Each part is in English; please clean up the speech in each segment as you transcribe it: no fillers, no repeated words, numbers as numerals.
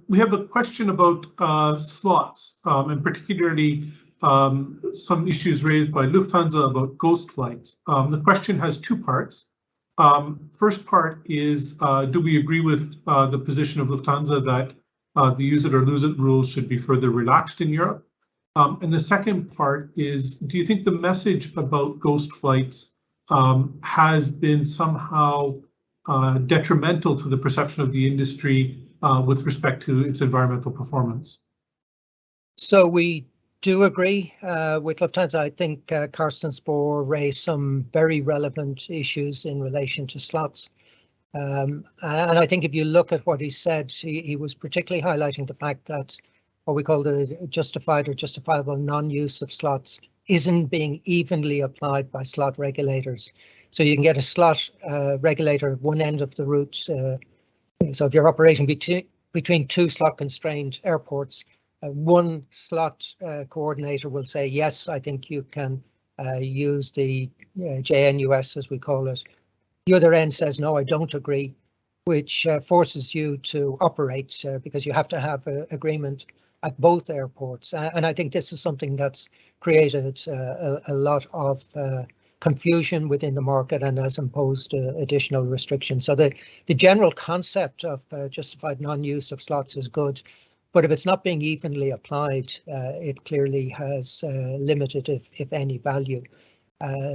We have a question about slots, and particularly some issues raised by Lufthansa about ghost flights. The question has two parts. First part is, do we agree with the position of Lufthansa that the use it or lose it rules should be further relaxed in Europe? And the second part is, do you think the message about ghost flights has been somehow detrimental to the perception of the industry with respect to its environmental performance? So we do agree with Lufthansa. I think Carsten Spohr raised some very relevant issues in relation to slots. And I think if you look at what he said, he was particularly highlighting the fact that what we call the justified or justifiable non-use of slots isn't being evenly applied by slot regulators. So you can get a slot regulator at one end of the route. So if you're operating between two slot constrained airports, one slot coordinator will say, yes, I think you can use the JNUS, as we call it. The other end says, no, I don't agree, which forces you to operate because you have to have an agreement at both airports. And I think this is something that's created a lot of confusion within the market and has imposed additional restrictions. So the general concept of justified non-use of slots is good, but if it's not being evenly applied, it clearly has limited, if any, value.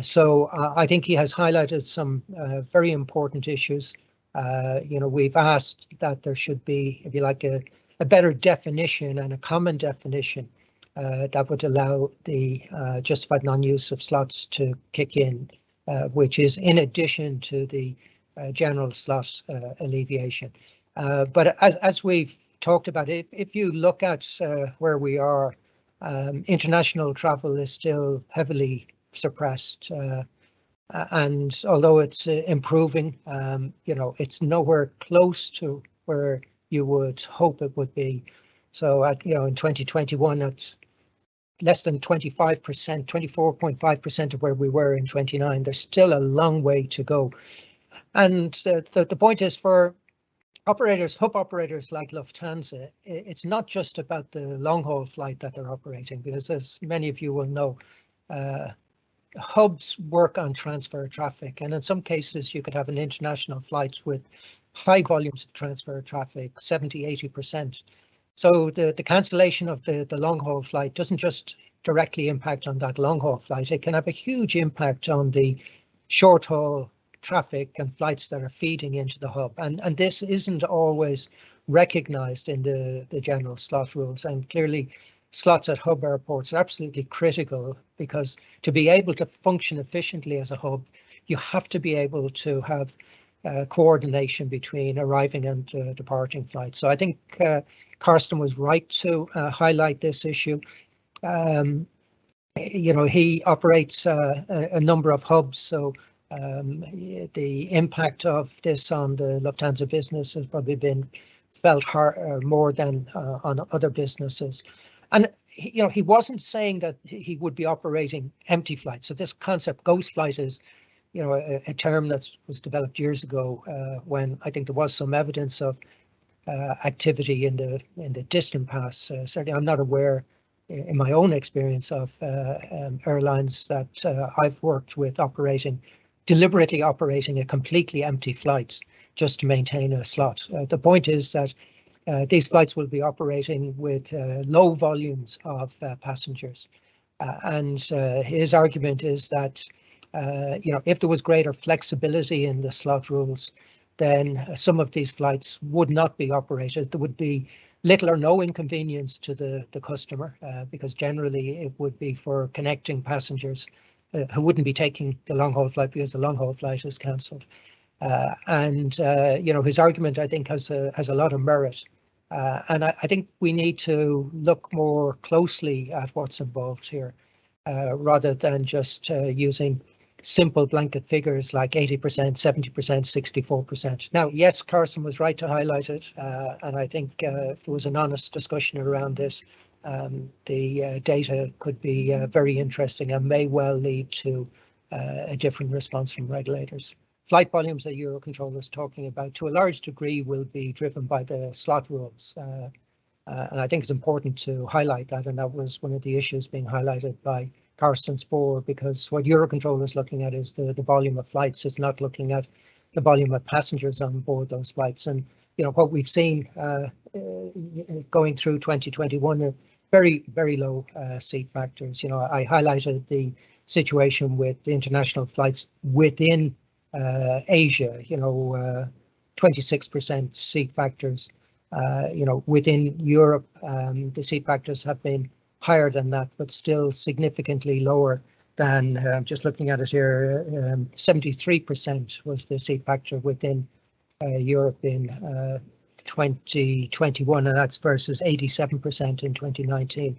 So I think he has highlighted some very important issues. We've asked that there should be, if you like, a better definition and a common definition that would allow the justified non-use of slots to kick in, which is in addition to the general slot alleviation. But as we've talked about, if you look at where we are, international travel is still heavily suppressed. And although it's improving, it's nowhere close to where you would hope it would be. So in 2021, it's less than 25%, 24.5% of where we were in 29. There's still a long way to go. And the point is, for operators, hub operators like Lufthansa, it's not just about the long haul flight that they're operating, because as many of you will know, hubs work on transfer traffic, and in some cases you could have an international flight with high volumes of transfer traffic, 70–80%. So the cancellation of the long haul flight doesn't just directly impact on that long haul flight, it can have a huge impact on the short haul traffic and flights that are feeding into the hub. And this isn't always recognized in the general slot rules, and clearly slots at hub airports are absolutely critical, because to be able to function efficiently as a hub, you have to be able to have coordination between arriving and departing flights. So I think Carsten was right to highlight this issue. He operates a number of hubs, so the impact of this on the Lufthansa business has probably been felt more than on other businesses. And he wasn't saying that he would be operating empty flights. So this concept, ghost flight, is a term that was developed years ago when I think there was some evidence of activity in the distant past. Certainly, I'm not aware, in my own experience, of airlines that I've worked with deliberately operating a completely empty flight just to maintain a slot. The point is that these flights will be operating with low volumes of passengers, and his argument is that if there was greater flexibility in the slot rules, then some of these flights would not be operated. There would be little or no inconvenience to the customer, because generally it would be for connecting passengers who wouldn't be taking the long haul flight because the long haul flight is cancelled. His argument, I think, has a lot of merit. And I think we need to look more closely at what's involved here, rather than just using simple blanket figures like 80%, 70%, 64%. Now, yes, Carsten was right to highlight it, and I think if there was an honest discussion around this, the data could be very interesting and may well lead to a different response from regulators. flight volumes that Eurocontrol is talking about, to a large degree, will be driven by the slot rules. And I think it's important to highlight that, and that was one of the issues being highlighted by Carsten Spohr, because what Eurocontrol is looking at is the volume of flights. It's not looking at the volume of passengers on board those flights. And what we've seen going through 2021 are very, very low seat factors. I highlighted the situation with the international flights within Asia. 26% seat factors. Within Europe, the seat factors have been higher than that, but still significantly lower than, just looking at it here, 73% was the seat factor within Europe in 2021, and that's versus 87% in 2019.